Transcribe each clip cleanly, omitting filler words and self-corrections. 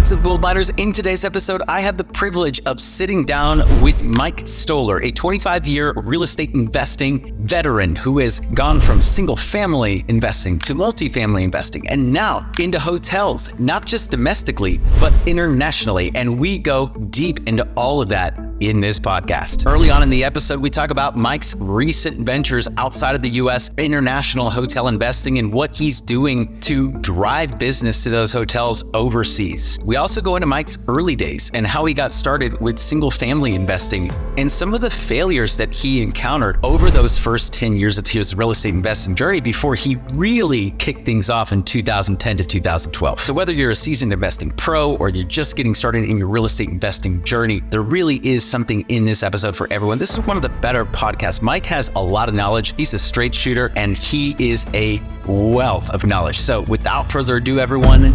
What's up, Gould Miners? In today's episode, I have the privilege of sitting down with Mike Stohler, a 25-year real estate investing veteran who has gone from single-family investing to multifamily investing and now into hotels, not just domestically, but internationally. And we go deep into all of that in this podcast. Early on in the episode, we talk about Mike's recent ventures outside of the U.S., international hotel investing, and what he's doing to drive business to those hotels overseas. We also go into Mike's early days and how he got started with single family investing and some of the failures that he encountered over those first 10 years of his real estate investing journey before he really kicked things off in 2010 to 2012. So whether you're a seasoned investing pro or you're just getting started in your real estate investing journey, there really is something in this episode for everyone. This is one of the better podcasts. Mike has a lot of knowledge. He's a straight shooter and he is a wealth of knowledge. So without further ado, everyone,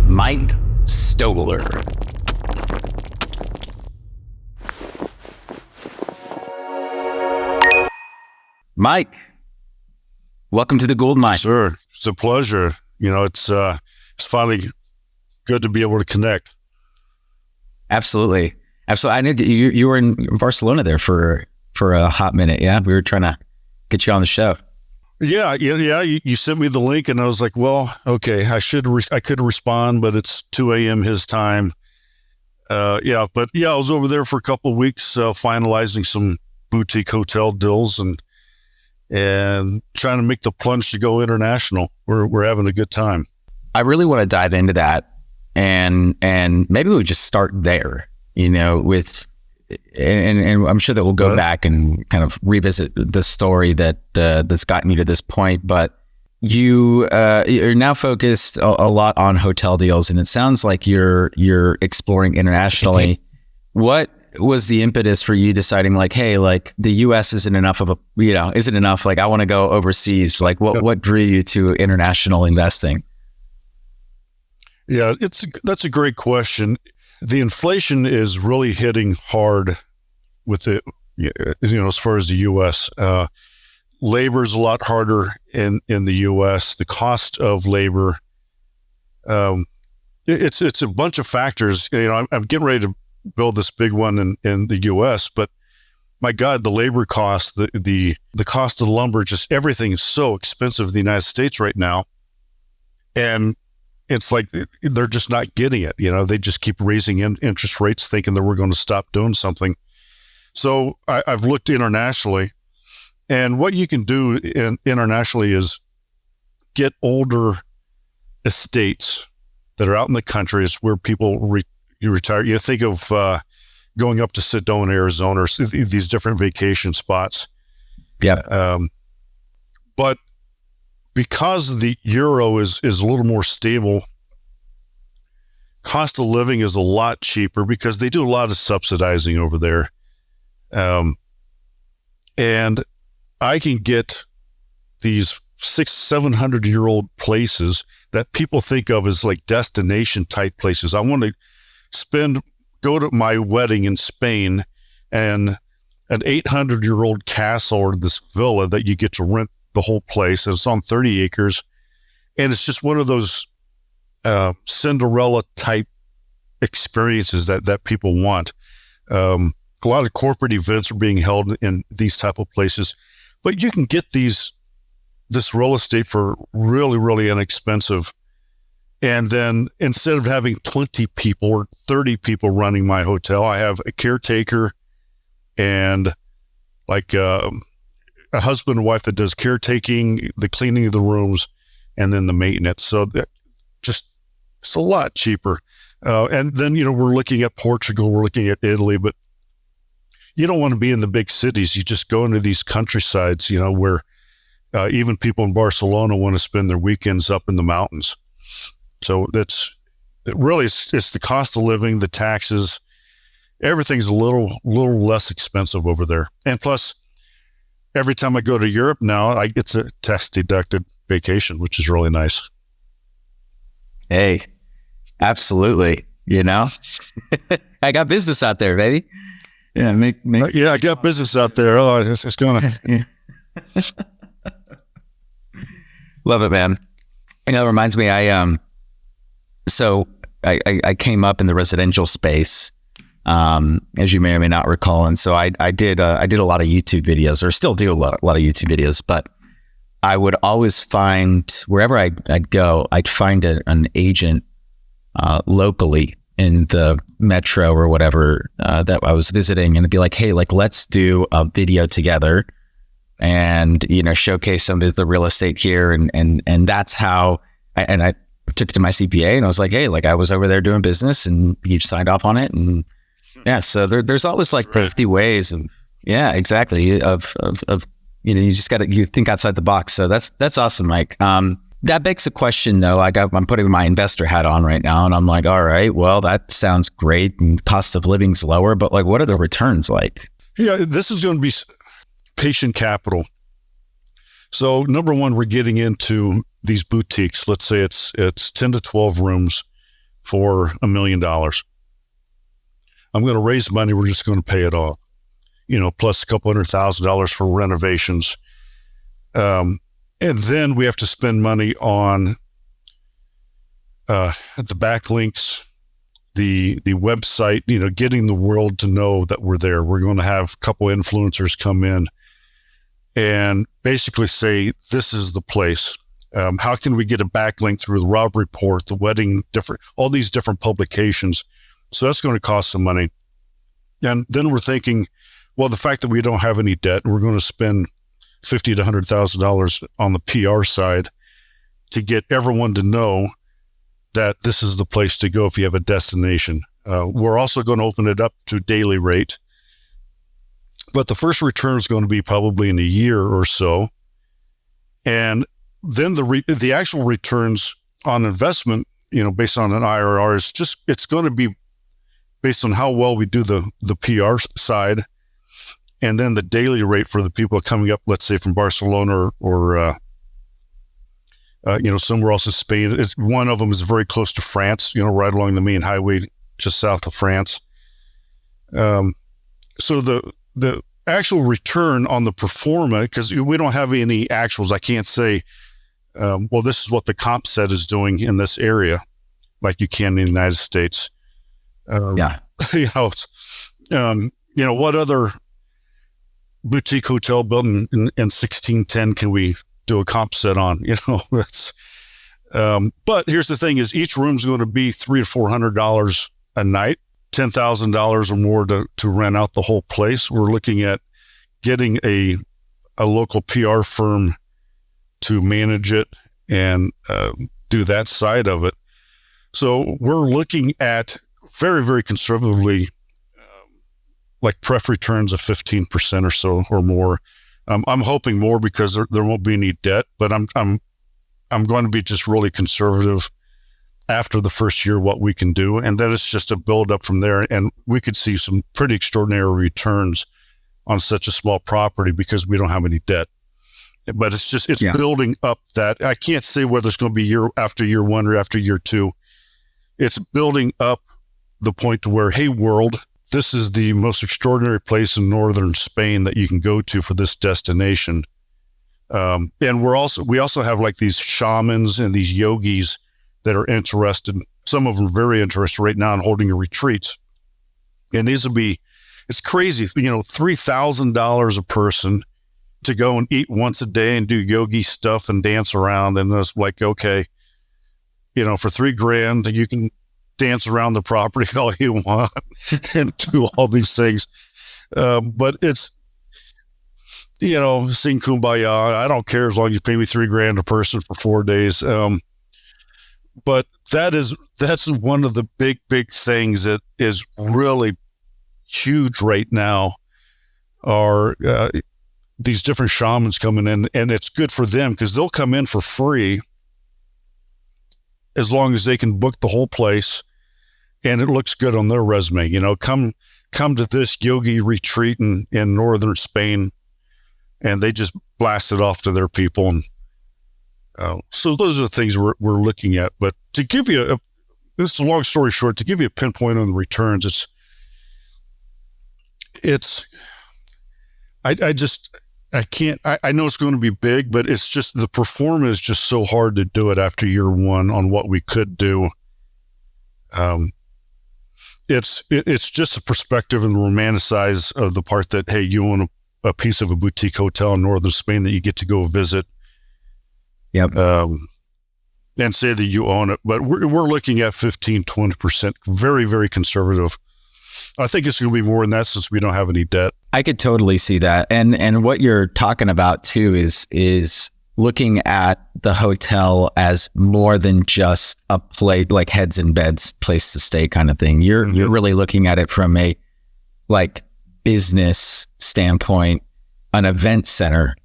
Mike Stohler. Mike, welcome to the Gould Mine. Sure, it's a pleasure. You know, it's finally good to be able to connect. Absolutely. I knew you were in Barcelona there for a hot minute. Yeah, we were trying to get you on the show. Yeah. You sent me the link, and I was like, well, okay, I could respond, but it's 2 a.m. his time. I was over there for a couple of weeks, finalizing some boutique hotel deals and trying to make the plunge to go international. We're having a good time. I really want to dive into that, and maybe we just start there. You know, and I'm sure that we'll go back and kind of revisit the story that's gotten you to this point. But you're now focused a lot on hotel deals, and it sounds like you're exploring internationally. What was the impetus for you deciding like, hey, like the U.S. isn't enough. Like I want to go overseas. Like what drew you to international investing? Yeah, that's a great question. The inflation is really hitting hard with it, as far as the U.S. Labor is a lot harder in the U.S. The cost of labor, it's a bunch of factors. I'm getting ready to build this big one in the U.S., but my God, the labor cost, the cost of lumber, just everything is so expensive in the United States right now. And it's like they're just not getting it. They just keep raising interest rates thinking that we're going to stop doing something. So I've looked internationally, and what you can do internationally is get older estates that are out in the countries where people you retire. You think of going up to Sedona, Arizona, or these different vacation spots. Yeah. But because the euro is a little more stable, cost of living is a lot cheaper because they do a lot of subsidizing over there. And I can get these 600-700-year-old places that people think of as like destination type places. I want to go to my wedding in Spain and an 800-year-old castle or this villa that you get to rent the whole place. It's on 30 acres. And it's just one of those Cinderella type experiences that people want. A lot of corporate events are being held in these type of places, but you can get this real estate for really, really inexpensive. And then instead of having 20 people or 30 people running my hotel, I have a caretaker and like a husband and wife that does caretaking, the cleaning of the rooms, and then the maintenance. So it's a lot cheaper. And then, we're looking at Portugal, we're looking at Italy, but you don't want to be in the big cities. You just go into these countrysides, where even people in Barcelona want to spend their weekends up in the mountains. So it's the cost of living, the taxes, everything's a little less expensive over there. And plus, every time I go to Europe now, it's a tax deducted vacation, which is really nice. Hey, absolutely. I got business out there, baby. Yeah, I got business out there. Oh, it's gonna. Yeah. Love it, man. It reminds me. I came up in the residential space, as you may or may not recall. And so I did a lot of YouTube videos, or still do a lot of YouTube videos, but I would always find, wherever I'd go, I'd find an agent locally in the metro or whatever that I was visiting, and it'd be like, hey, like, let's do a video together and, showcase some of the real estate here. And that's how, I took it to my CPA and I was like, hey, like, I was over there doing business and you signed off on it. And yeah, so there's always like 50 ways of, yeah, exactly. Of you just got to, you think outside the box. So that's awesome, Mike. That begs a question though. I'm putting my investor hat on right now and I'm like, all right, well, that sounds great. And cost of living's lower, but like, what are the returns like? Yeah, this is going to be patient capital. So number one, we're getting into these boutiques. Let's say it's 10 to 12 rooms for $1 million. I'm going to raise money. We're just going to pay it off, plus a couple $100,000 for renovations. And then we have to spend money on the backlinks, the website, getting the world to know that we're there. We're going to have a couple influencers come in and basically say, this is the place. How can we get a backlink through the Rob Report, the wedding, all these different publications? So that's going to cost some money. And then we're thinking, well, the fact that we don't have any debt, we're going to spend $50,000 to $100,000 on the PR side to get everyone to know that this is the place to go if you have a destination. We're also going to open it up to daily rate, but the first return is going to be probably in a year or so. And then the actual returns on investment, based on an IRR it's going to be based on how well we do the PR side. And then the daily rate for the people coming up, let's say from Barcelona or somewhere else in Spain. One of them is very close to France, right along the main highway, just south of France. So the actual return on the pro forma, because we don't have any actuals, I can't say, well, this is what the comp set is doing in this area, like you can in the United States. What other boutique hotel built in 1610 can we do a comp set on? That's. But here's the thing: is each room's going to be $300 to $400 a night, $10,000 or more to rent out the whole place. We're looking at getting a local PR firm to manage it and do that side of it. So we're looking at very, very conservatively, like pref returns of 15% or so or more. I'm hoping more because there won't be any debt, but I'm going to be just really conservative after the first year, what we can do. And then it's just a build up from there. And we could see some pretty extraordinary returns on such a small property because we don't have any debt. But it's building up that. I can't say whether it's going to be year after year one or after year two. It's building up the point to where, hey, world, this is the most extraordinary place in northern Spain that you can go to for this destination. And we also have like these shamans and these yogis that are interested. Some of them are very interested right now in holding a retreat. And these will be, it's crazy, $3,000 a person to go and eat once a day and do yogi stuff and dance around. And it's like, okay, for $3,000, you can dance around the property all you want and do all these things. But it's, sing Kumbaya. I don't care as long as you pay me $3,000 a person for 4 days. But that's one of the big things that is really huge right now are these different shamans coming in, and it's good for them because they'll come in for free as long as they can book the whole place and it looks good on their resume. Come to this yogi retreat in northern Spain, and they just blast it off to their people. And so those are the things we're looking at. But to give you this is a long story short, to give you a pinpoint on the returns, I know it's going to be big, but it's just the performance is just so hard to do it after year one on what we could do. It's just a perspective and romanticize of the part that, hey, you own a piece of a boutique hotel in northern Spain that you get to go visit. Yep. And say that you own it. But we're looking at 15, 20%, very, very conservative. I think it's going to be more than that since we don't have any debt. I could totally see that. And what you're talking about too is looking at the hotel as more than just a place, like heads in beds, place to stay kind of thing. You're really looking at it from a like business standpoint, an event center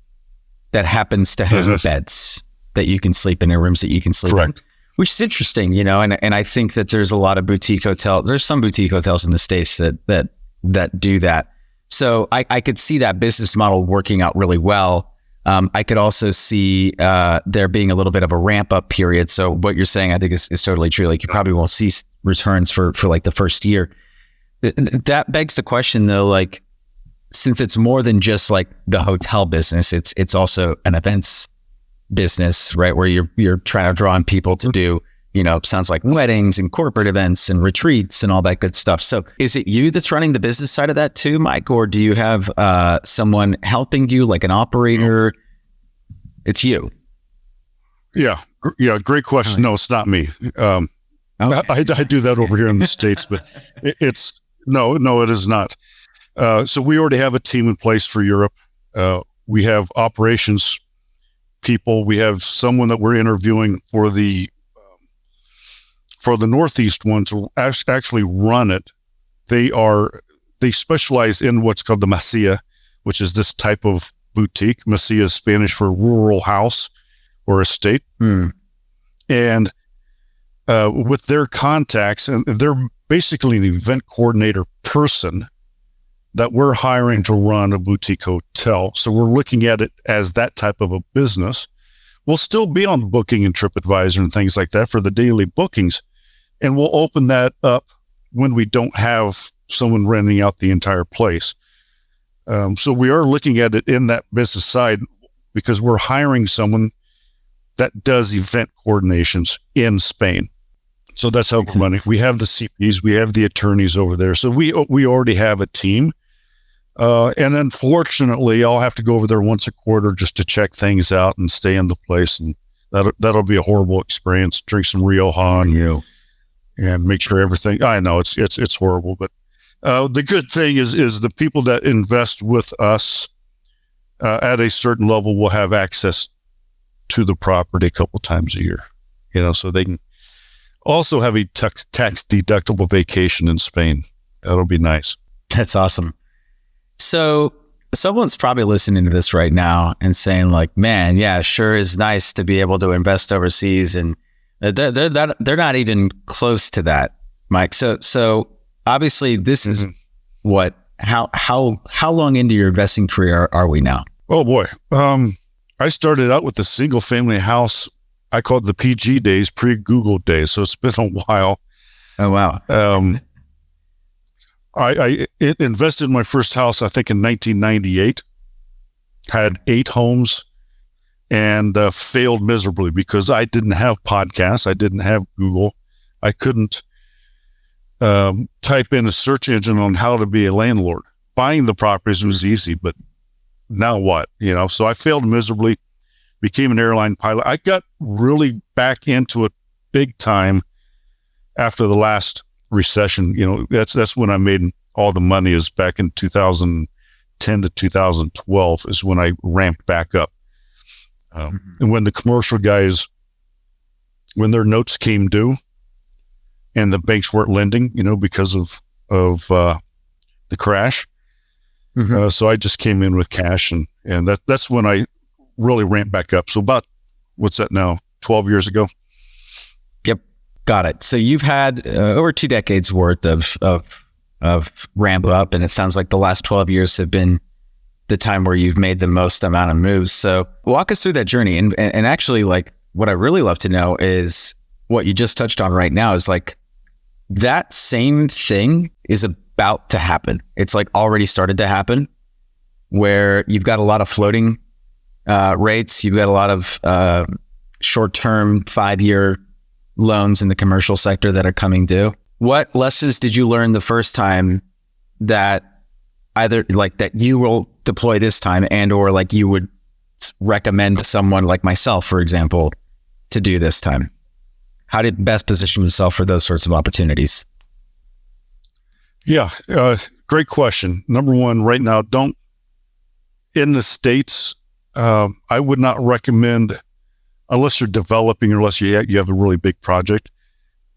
that happens to have beds that you can sleep in and rooms that you can sleep in, which is interesting, you know, and I think that there's a lot of boutique hotels. There's some boutique hotels in the States that do that. So I could see that business model working out really well. I could also see there being a little bit of a ramp up period. So what you're saying, I think is totally true. Like you probably won't see returns for like the first year. That begs the question though, like, since it's more than just like the hotel business, it's also an events business, right? Where you're trying to draw on people to do, you know, sounds like weddings and corporate events and retreats and all that good stuff. So is it you that's running the business side of that too, Mike? Or do you have someone helping you, like an operator? It's you. Yeah. Great question. No, it's not me. Okay. I do that over here in the States, but no, it is not. So we already have a team in place for Europe. We have operations people. We have someone that we're interviewing for the Northeast one to actually run it. They specialize in what's called the Masía, which is this type of boutique. Masía is Spanish for rural house or estate. And with their contacts, and they're basically an event coordinator person that we're hiring to run a boutique hotel. So we're looking at it as that type of a business. We'll still be on Booking and TripAdvisor and things like that for the daily bookings. And we'll open that up when we don't have someone renting out the entire place. So we are looking at it in that business side because we're hiring someone that does event coordinations in Spain. So that's how we're running. We have the CPs, we have the attorneys over there. So we already have a team. And unfortunately, I'll have to go over there once a quarter just to check things out and stay in the place. And that'll be a horrible experience. Drink some Rioja and make sure everything. I know it's horrible, but the good thing is the people that invest with us at a certain level will have access to the property a couple times a year. You know, so they can also have a tax deductible vacation in Spain. That'll be nice. That's awesome. So someone's probably listening to this right now and saying like, man, yeah, sure is nice to be able to invest overseas. And they're not even close to that, Mike. So obviously this is how long into your investing career are we now? Oh boy. I started out with a single family house. I call it the PG days, pre-Google days. So it's been a while. Oh, wow. I invested in my first house, I think in 1998, had 8 homes and failed miserably because I didn't have podcasts. I didn't have Google. I couldn't type in a search engine on how to be a landlord. Buying the properties was easy, but now what? You know, so I failed miserably, became an airline pilot. I got really back into it big time after the last recession. You know, that's when I made all the money, is back in 2010 to 2012 is when I ramped back up. And when the commercial guys, when their notes came due and the banks weren't lending, you know, because of the crash. So I just came in with cash and that's when I really ramped back up. So about, what's that now? 12 years ago. Yep. Got it. So you've had over 2 decades worth of ramp up, and it sounds like the last 12 years have been the time where you've made the most amount of moves. So walk us through that journey. And actually, like, what I really love to know is what you just touched on right now is like that same thing is about to happen. It's like already started to happen, where you've got a lot of floating rates. You've got a lot of short-term 5-year loans in the commercial sector that are coming due. What lessons did you learn the first time that either like that you will deploy this time and or like you would recommend to someone like myself, for example, to do this time? How to best position yourself for those sorts of opportunities? Yeah, great question. Number one, right now, in the States, I would not recommend, unless you're developing, or unless you have a really big project,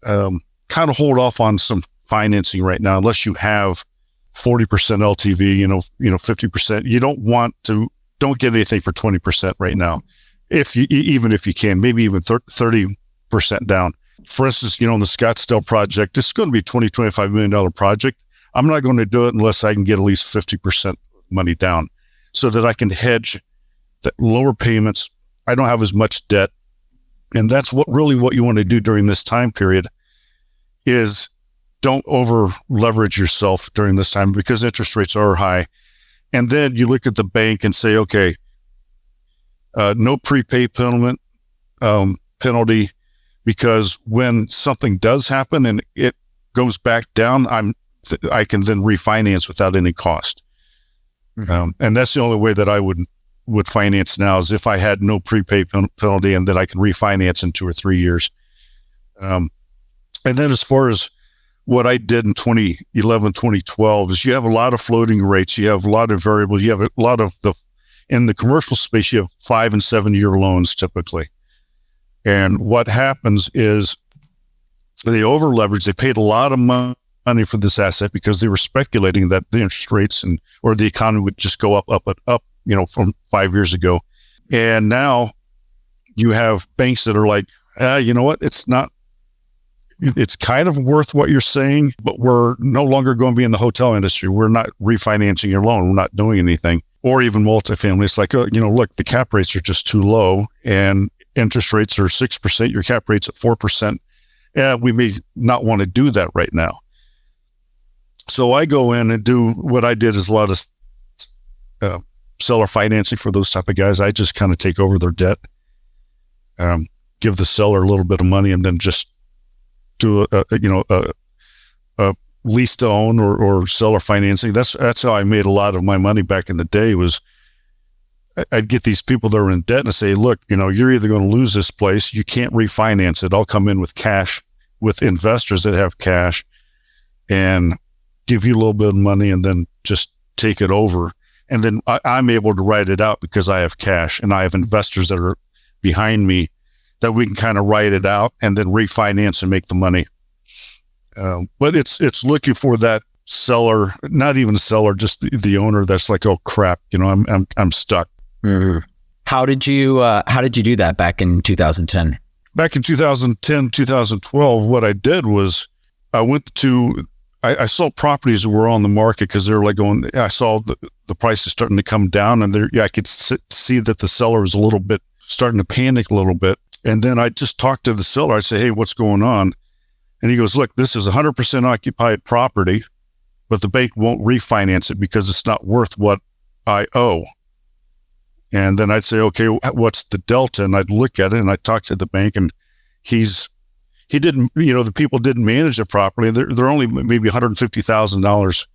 kind of hold off on some financing right now, unless you have 40% LTV, 50%. You don't get anything for 20% right now. Even if you can, maybe even 30% down. For instance, in the Scottsdale project, it's going to be a $20, $25 million project. I'm not going to do it unless I can get at least 50% money down so that I can hedge the lower payments. I don't have as much debt. And that's what you want to do during this time period is don't over leverage yourself during this time because interest rates are high. And then you look at the bank and say, okay, no prepay penalty, because when something does happen and it goes back down, I can then refinance without any cost. Mm-hmm. And that's the only way that I would finance now is if I had no prepay penalty and then I can refinance in 2 or 3 years. And then as far as what I did in 2011, 2012 is you have a lot of floating rates. You have a lot of variables. You have a lot of in the commercial space, you have 5 and 7 year loans typically. And what happens is they over leverage. They paid a lot of money for this asset because they were speculating that the interest rates or the economy would just go up, from 5 years ago. And now you have banks that are like, you know what? It's kind of worth what you're saying, but we're no longer going to be in the hotel industry. We're not refinancing your loan. We're not doing anything. Or even multifamily. It's like, look, the cap rates are just too low and interest rates are 6%. Your cap rate's at 4%. Yeah, we may not want to do that right now. So I go in and do what I did is a lot of seller financing for those type of guys. I just kind of take over their debt, give the seller a little bit of money, and then just do a lease to own or seller financing. That's how I made a lot of my money back in the day. Was I'd get these people that are in debt and say, look, you're either going to lose this place, you can't refinance it. I'll come in with cash, with investors that have cash, and give you a little bit of money, and then just take it over. And then I'm able to write it out because I have cash and I have investors that are behind me that we can kind of write it out and then refinance and make the money. But it's looking for that seller, not even a seller, just the owner that's like, oh crap, I'm stuck. Mm-hmm. How did you do that back in 2010? Back in 2010, 2012, what I did was I saw properties that were on the market because they're like going, I saw the prices starting to come down, and I could see that the seller was a little bit starting to panic a little bit. And then I just talked to the seller. I say, hey, what's going on? And he goes, look, this is 100% occupied property, but the bank won't refinance it because it's not worth what I owe. And then I'd say, okay, what's the delta? And I'd look at it and I'd talk to the bank, and he didn't, the people didn't manage it properly. They're only maybe $150,000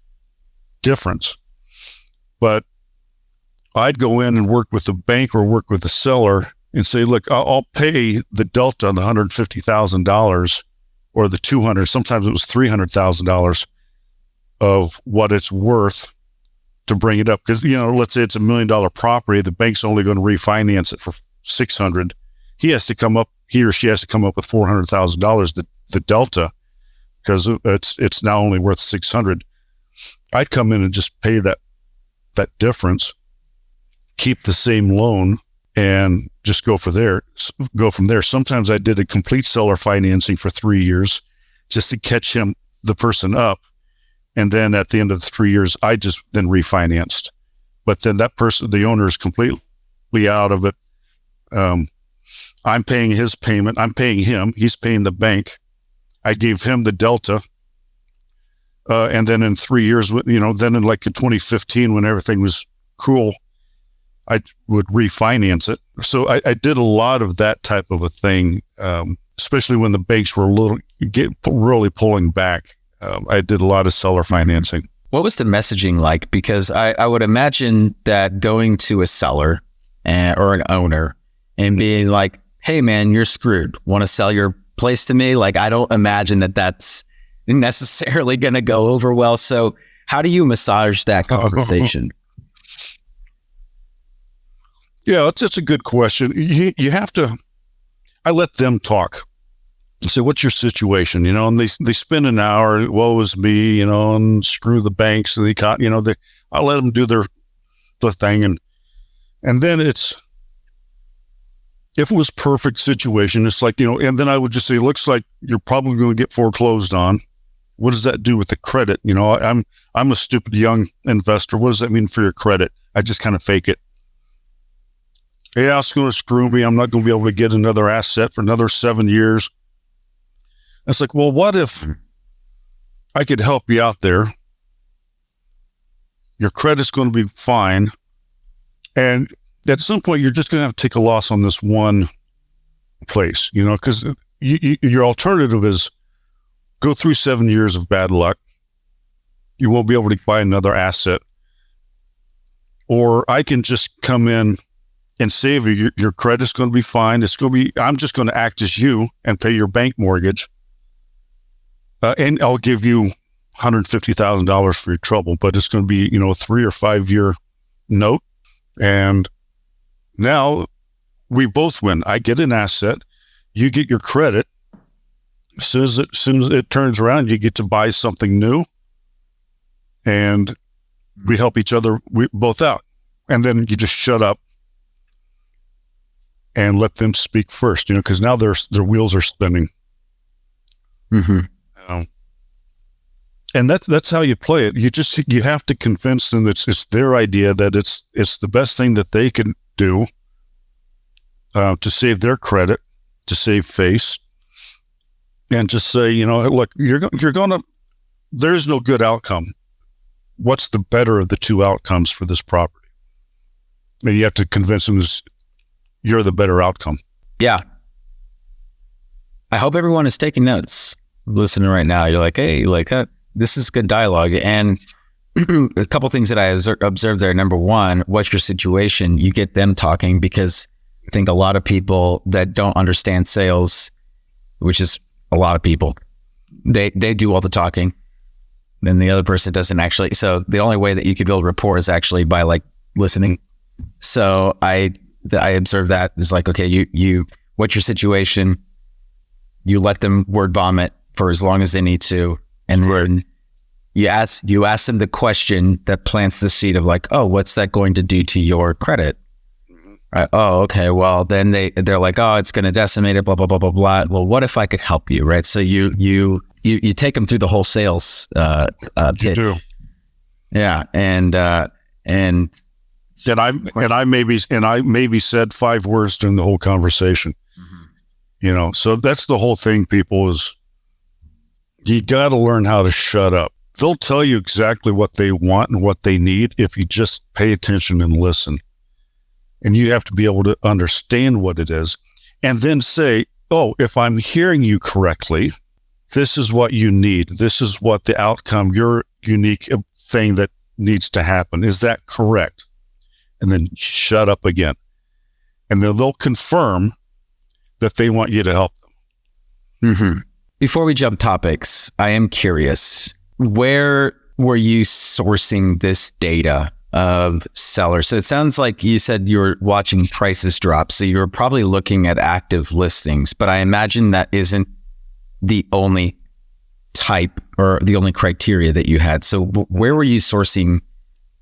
difference. But I'd go in and work with the bank or work with the seller and say, look, I'll pay the delta on the $150,000 or the $200,000. Sometimes it was $300,000 of what it's worth to bring it up. Because, let's say it's $1 million property. The bank's only going to refinance it for $600,000. He or she has to come up with $400,000, the delta, because it's now only worth $600,000. I'd come in and just pay that difference, keep the same loan, and just go from there. Sometimes I did a complete seller financing for 3 years just to catch the person up. And then at the end of the 3 years, I just then refinanced. But then that person, the owner, is completely out of it. I'm paying his payment. I'm paying him. He's paying the bank. I gave him the delta. And then in 3 years, then in like in 2015, when everything was cool, I would refinance it. So I did a lot of that type of a thing, especially when the banks were really pulling back. I did a lot of seller financing. What was the messaging like? Because I would imagine that going to a seller or an owner and being like, hey man, you're screwed. Want to sell your place to me? Like, I don't imagine that that's necessarily going to go over well. So how do you massage that conversation? Yeah, it's a good question. You have to, I let them talk. So what's your situation? And they spend an hour, woe is me, and screw the banks and I let them do the thing. And then if it was perfect situation, it's like, and then I would just say, looks like you're probably going to get foreclosed on. What does that do with the credit? I'm a stupid young investor. What does that mean for your credit? I just kind of fake it. Yeah, it's going to screw me. I'm not going to be able to get another asset for another 7 years. It's like, well, what if I could help you out there? Your credit's going to be fine. And at some point, you're just going to have to take a loss on this one place, because your alternative is go through 7 years of bad luck. You won't be able to buy another asset. Or I can just come in and save you. Your credit's going to be fine. I'm just going to act as you and pay your bank mortgage. And I'll give you $150,000 for your trouble, but it's going to be, a 3 or 5 year note. And now we both win. I get an asset. You get your credit. As soon as it turns around, you get to buy something new. And we help each other both out. And then you just shut up and let them speak first, because now their wheels are spinning. Mm-hmm. And that's how you play it. You have to convince them that it's their idea, that it's the best thing that they can do to save their credit, to save face, and just say, look, there's no good outcome. What's the better of the two outcomes for this property? And you have to convince them you're the better outcome. Yeah. I hope everyone is taking notes. Listening right now, you're like, hey, this is good dialogue. And a couple things that I observed there. Number one, what's your situation? You get them talking, because I think a lot of people that don't understand sales, which is a lot of people, they do all the talking. Then the other person doesn't actually. So the only way that you could build rapport is actually by listening. So I observed that is okay, you what's your situation? You let them word vomit for as long as they need to. And then you ask them the question that plants the seed of oh, what's that going to do to your credit? Right. Oh, okay. Well, then they're like, oh, it's going to decimate it, blah, blah, blah, blah, blah. Well, what if I could help you? Right. So you take them through the whole sales pitch. You do. Yeah. And I maybe said 5 words during the whole conversation. Mm-hmm. So that's the whole thing, people, is you got to learn how to shut up. They'll tell you exactly what they want and what they need if you just pay attention and listen. And you have to be able to understand what it is and then say, oh, if I'm hearing you correctly, this is what you need. This is what the outcome, your unique thing that needs to happen. Is that correct? And then shut up again. And then they'll confirm that they want you to help them. Mm-hmm. Before we jump topics, I am curious, where were you sourcing this data of sellers? So it sounds like you said you were watching prices drop. So you're probably looking at active listings, but I imagine that isn't the only type or the only criteria that you had. So where were you sourcing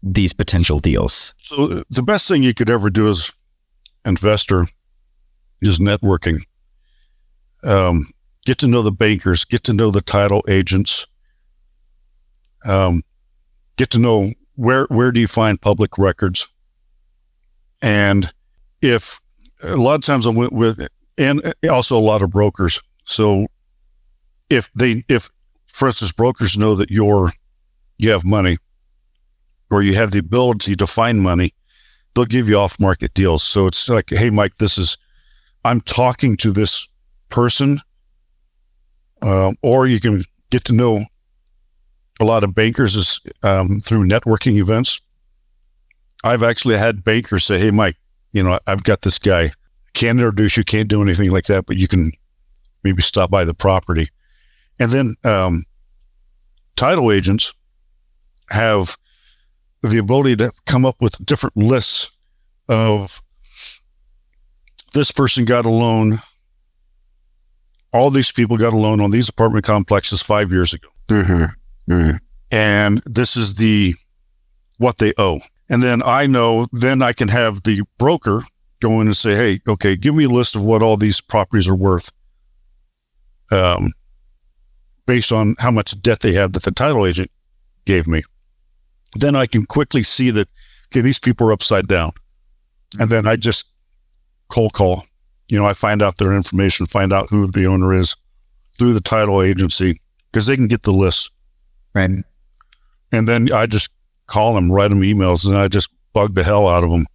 these potential deals? So the best thing you could ever do as investor is networking. Get to know the bankers, get to know the title agents, get to know where do you find public records. And if a lot of times I went with, and also a lot of brokers. So if for instance, brokers know that you have money or you have the ability to find money, they'll give you off-market deals. So it's like, hey, Mike, I'm talking to this person or you can get to know a lot of bankers through networking events. I've actually had bankers say, "Hey, Mike, I've got this guy. Can't introduce you, can't do anything like that, but you can maybe stop by the property." And then title agents have the ability to come up with different lists of this person got a loan. All these people got a loan on these apartment complexes 5 years ago. Mm-hmm. Mm-hmm. And this is what they owe. And then then I can have the broker go in and say, "Hey, okay, give me a list of what all these properties are worth, based on how much debt they have that the title agent gave me." Then I can quickly see that, okay, these people are upside down. And then I just cold call. I find out their information, find out who the owner is through the title agency, because they can get the list. Right. And then I just call them, write them emails, and I just bug the hell out of them,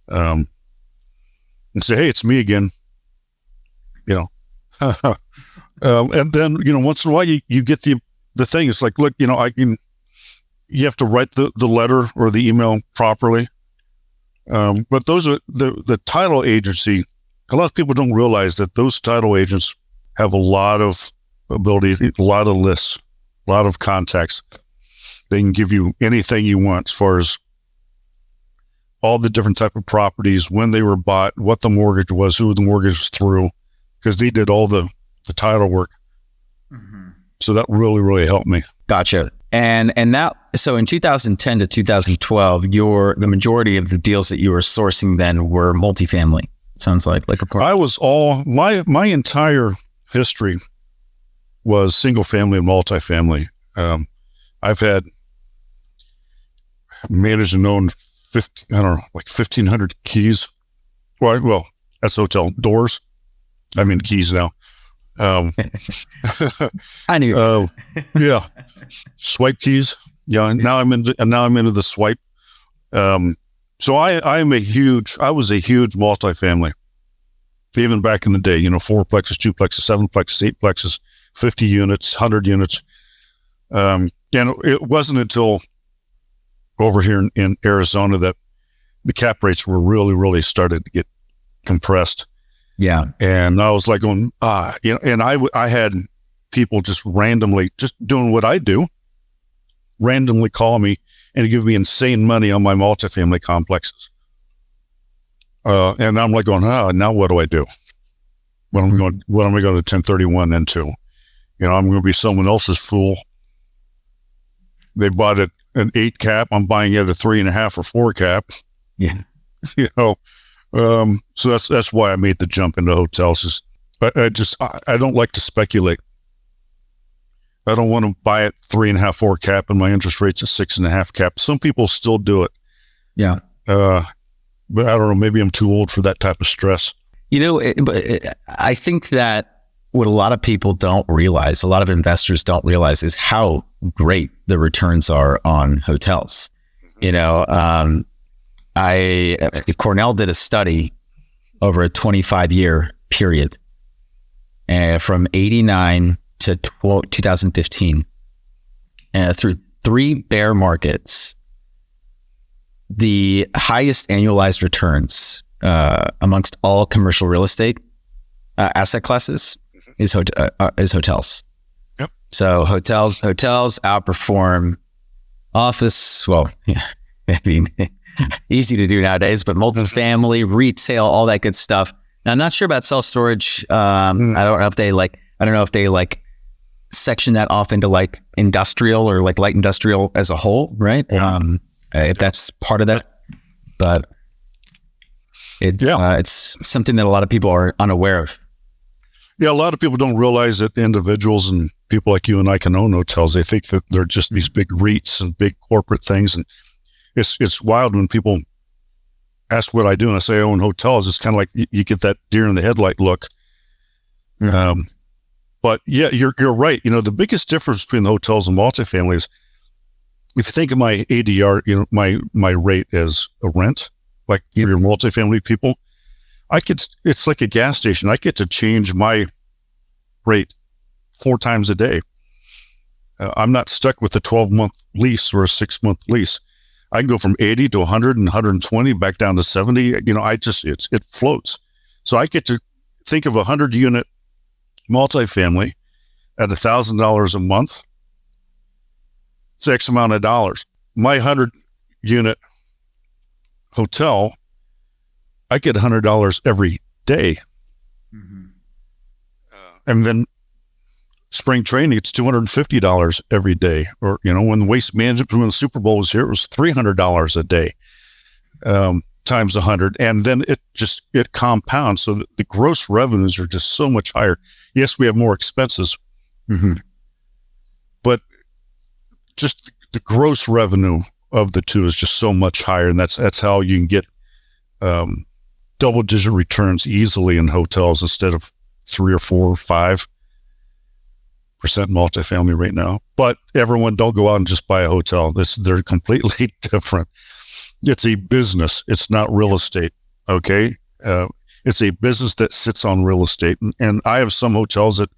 and say, "Hey, it's me again." And then, once in a while you get the thing. It's like, look, you have to write the letter or the email properly. But those are the title agency. A lot of people don't realize that those title agents have a lot of ability, a lot of lists, a lot of contacts. They can give you anything you want as far as all the different type of properties, when they were bought, what the mortgage was, who the mortgage was through, because they did all the title work. Mm-hmm. So that really, really helped me. Gotcha. And that, so in 2010 to 2012, the majority of the deals that you were sourcing then were multifamily. Sounds like I was my entire history was single family and multifamily. I've had managed and owned 1,500 keys. Well, that's hotel doors. I mean keys now. I knew. Yeah, swipe keys. Yeah, now I'm into the swipe. So I was a huge multifamily, even back in the day. 4-plexes, 2-plexes, 7-plexes, 8-plexes, 50 units, 100 units. And it wasn't until over here in Arizona that the cap rates were really, really started to get compressed. Yeah. And I was like going, and I had people just randomly, just doing what I do, randomly call me and give me insane money on my multifamily complexes. And I'm like going, now what do I do? What am I going to 1031 into? I'm going to be someone else's fool. They bought it an 8 cap. I'm buying it at a 3.5 or 4 cap. Yeah. So that's why I made the jump into hotels. I don't like to speculate. I don't want to buy it 3.5, 4 cap, and my interest rate's a 6.5 cap. Some people still do it. Yeah. But I don't know. Maybe I'm too old for that type of stress. I think that what a lot of people don't realize, a lot of investors don't realize, is how great the returns are on hotels. Cornell did a study over a 25-year period, from 89 to 2015, through 3 bear markets. The highest annualized returns amongst all commercial real estate asset classes is hotels. Yep. So hotels outperform office. Well, yeah, maybe easy to do nowadays, but multifamily, retail, all that good stuff. Now, I'm not sure about self-storage. I don't know if they section that off into industrial or light industrial as a whole, right? If that's part of that, but it's something that a lot of people are unaware of. Yeah, a lot of people don't realize that individuals and people like you and I can own hotels. They think that they're just these big REITs and big corporate things, and it's wild when people ask what I do and I say I own hotels. It's kind of like you get that deer in the headlight look. Mm-hmm. But yeah, you're right. The biggest difference between the hotels and multifamily is, if you think of my ADR, my rate as a rent, for your multifamily people, it's like a gas station. I get to change my rate 4 times a day. I'm not stuck with a 12-month lease or a 6-month lease. I can go from 80 to 100 and 120 back down to 70. It floats. So I get to think of a 100-unit multifamily at $1,000 a month. It's X amount of dollars. My 100-unit hotel, I get $100 every day. Mm-hmm. And then spring training, it's $250 every day. Or, when Waste Management, when the Super Bowl was here, it was $300 a day, times 100. And then it compounds. So the gross revenues are just so much higher. Yes, we have more expenses, mm-hmm. but just the gross revenue of the two is just so much higher. And that's how you can get, double-digit returns easily in hotels instead of 3 or 4 or 5% multifamily right now. But everyone, don't go out and just buy a hotel. They're completely different. It's a business. It's not real estate. Okay. It's a business that sits on real estate. And I have some hotels that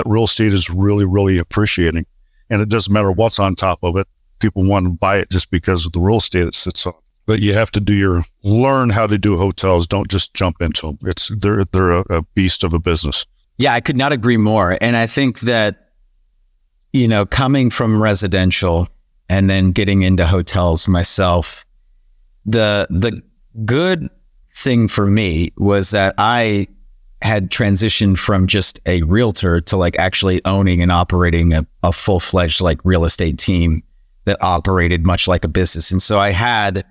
real estate is really, really appreciating. And it doesn't matter what's on top of it. People want to buy it just because of the real estate it sits on. But you have to learn how to do hotels. Don't just jump into them. They're a beast of a business. Yeah, I could not agree more. And I think that, coming from residential and then getting into hotels myself, the good thing for me was that I had transitioned from just a realtor to like actually owning and operating a full-fledged like real estate team that operated much like a business. And so I had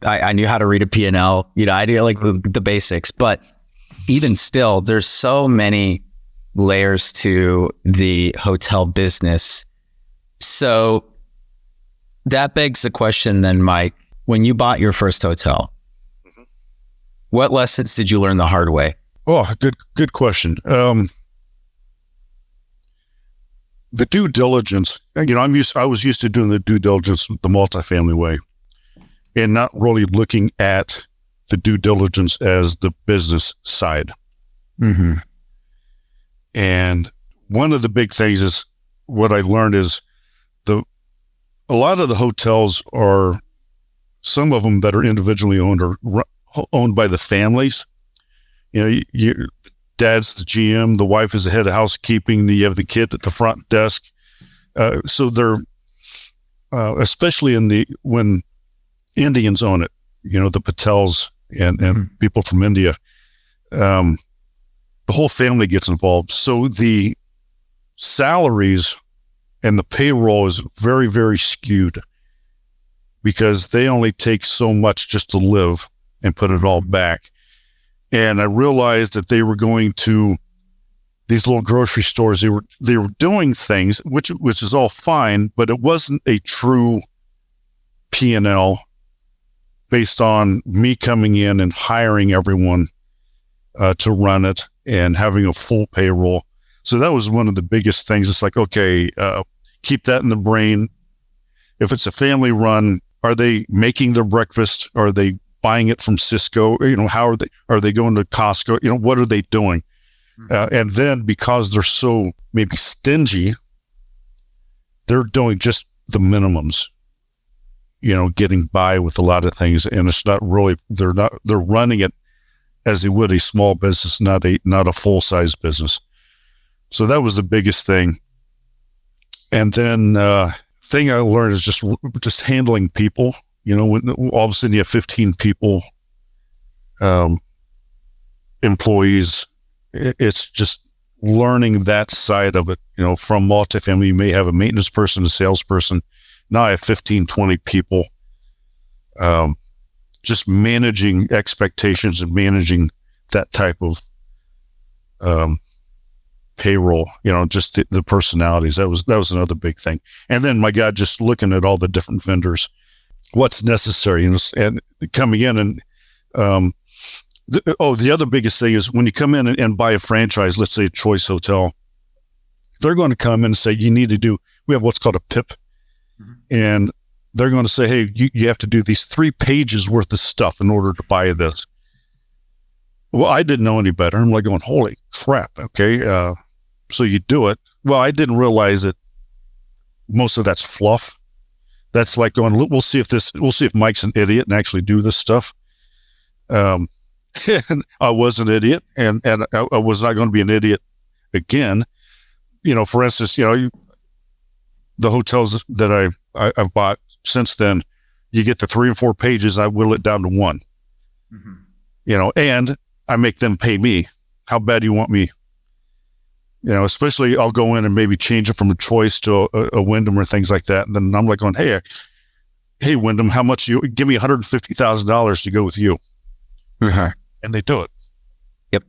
I knew how to read a P&L, I knew like the basics, but even still, there's so many layers to the hotel business. So that begs the question then, Mike, when you bought your first hotel, mm-hmm. what lessons did you learn the hard way? Oh, good question. The due diligence, I was used to doing the due diligence the multifamily way and not really looking at the due diligence as the business side. Mm-hmm. And one of the big things is what I learned is a lot of the hotels are, some of them that are individually owned are owned by the families. Your dad's the GM, the wife is the head of housekeeping, you have the kid at the front desk. So they're, especially when Indians own it, the Patels and mm-hmm. people from India, the whole family gets involved. So the salaries and the payroll is very, very skewed because they only take so much just to live and put it all back. And I realized that they were going to these little grocery stores. They were doing things, which is all fine, but it wasn't a true P&L based on me coming in and hiring everyone to run it and having a full payroll. So that was one of the biggest things. It's like, okay, keep that in the brain. If it's a family run, are they making their breakfast? Are they buying it from Cisco? How are they going to Costco? What are they doing? Mm-hmm. And then because they're so maybe stingy, they're doing just the minimums, getting by with a lot of things. And it's not really, they're running it as they would a small business, not a full-size business. So that was the biggest thing. And then thing I learned is just handling people. When all of a sudden you have 15 people, employees, it's just learning that side of it. From multifamily, you may have a maintenance person, a salesperson. Now I have 15, 20 people. Just managing expectations and managing that type of payroll, just the personalities. That was another big thing. And then, my God, just looking at all the different vendors, what's necessary, and coming in and the other biggest thing is when you come in and buy a franchise, let's say a Choice Hotel, they're going to come in and say, we have what's called a PIP. Mm-hmm. And they're going to say, hey, you have to do these 3 pages worth of stuff in order to buy this. Well, I didn't know any better. I'm like going, holy crap. Okay. So you do it. Well, I didn't realize that most of that's fluff. That's like going, we'll see if Mike's an idiot and actually do this stuff. And I was an idiot, and I was not going to be an idiot again. For instance, the hotels that I've bought since then, you get to 3 and 4 pages, and I whittle it down to 1. Mm-hmm. And I make them pay me. How bad do you want me? Especially I'll go in and maybe change it from a Choice to a Wyndham or things like that. And then I'm like going, hey, Wyndham, how much give me $150,000 to go with you? Uh-huh. And they do it. Yep.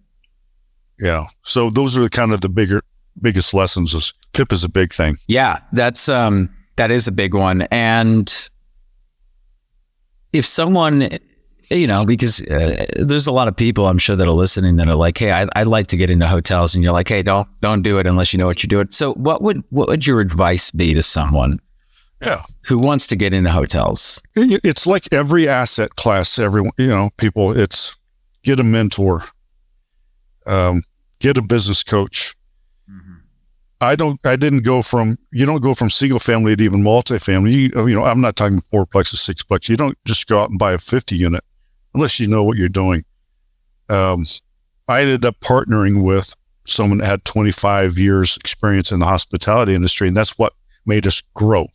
Yeah. So those are kind of the biggest lessons. Is PIP is a big thing. Yeah, that is a big one. And if someone, because there's a lot of people I'm sure that are listening that are like, hey, I'd like to get into hotels, and you're like, hey, don't do it unless you know what you're doing. So what would your advice be to someone who wants to get into hotels? It's like every asset class, people, it's get a mentor, get a business coach. Mm-hmm. You don't go from single family to even multifamily. I'm not talking 4-plex or 6-plex. You don't just go out and buy a 50 unit unless you know what you're doing. I ended up partnering with someone that had 25 years experience in the hospitality industry, and that's what made us grow.